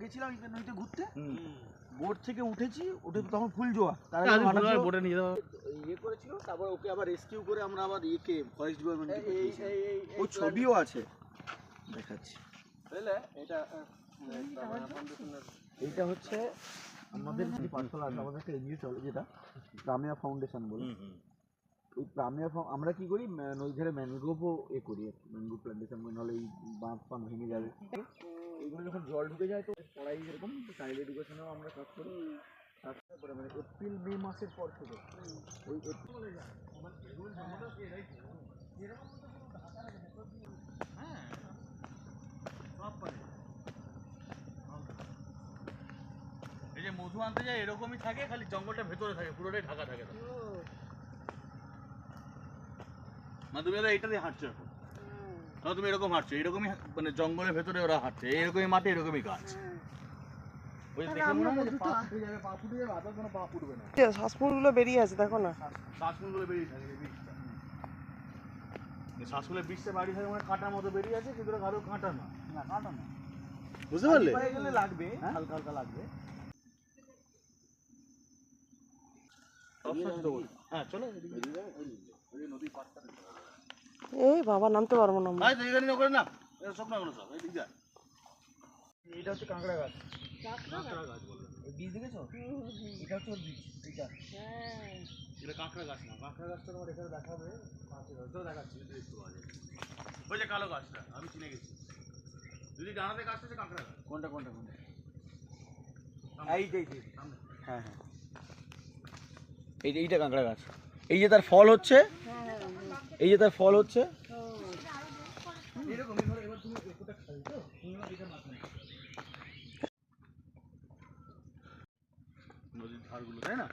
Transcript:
গেছিলাম নদীতে ঘুরতে, বোট থেকে উঠেছি, উঠে তখন ফুল জোয়ার, তারা বোটে নিয়ে যাওয়া ইয়ে করেছিল, তারপর ওকে আবার রেস্কিউ করে আমরা আবার ইয়েকে ফরেস্ট ডিপার্টমেন্টে ওই ছবিও আছে, দেখাচ্ছি। বুঝলে এইটা হচ্ছে আমাদের পাঠশালা আছে, আমাদের একটা এনজিও চলে যেটা প্রামিয়া ফাউন্ডেশন বলে। ওই প্রামিয়া আমরা কি করি, নদী ধারে ম্যানগ্রোভও করি, ম্যানগ্রোভ প্ল্যান্টেশন, নাহলে এই বাঁধ ফাঁধ ভেঙে যাবে। এইগুলো যখন জল ঢুকে যায় তো পড়াই এরকম চাইল্ড এডুকেশনেও আমরা কাজ করি। তারপরে মানে এপ্রিল মে মাসের পর থেকে ওই এই যে মধু আনতে যায় এরকমই থাকে, খালি জঙ্গলটা ভেতরে থাকে, পুরোটাই ঢাকা থাকে। তুমি এটা দিয়ে হাঁটছো এখন, তুমি এরকম হাঁটছো, এরকমই মানে জঙ্গলের ভেতরে ওরা হাঁটছে, এরকমই মাঠে এরকমই গাছ। শ্বাসমূলগুলো বেরিয়ে আছে, দেখো না, শ্বাসমূলগুলো বেরিয়ে থাকে, শ্বাসমূলের বিষটা বাড়ি থাকে, মানে কাঁটার মতো বেরিয়ে আছে, সেগুলো কারো কাঁটা না, কাঁটা না, বুঝতে পারলে? লাগবে, হালকা হালকা লাগবে। হ্যাঁ চলো, এই বাবা নামতে পারবো না। এটা হচ্ছে কাঁকড়া গাছ, কাঁকড়া গাছ বলে, বীজ দেখেছো? এটা হচ্ছে বীজ, এটা এটা কাঁকড়া গাছ না, কাঁকড়া গাছটা তোমার এখানে দেখাবে, দেখাচ্ছি দেখতে পাওয়া যায়। ওই যে কালো গাছটা আমি চিনে গেছি, যদি ডানাতে গাছটা হচ্ছে কাঁকড়া গাছ। কোনটা কোনটা কোনটা? এইটাই, হ্যাঁ হ্যাঁ, এইটা কাঁকড়া গাছ। এই যে তার ফল হচ্ছে, এই যে তার ফল হচ্ছে এরকম। এবার তুমি একটা খাই তো, নদীর ধারগুলো, তাই না?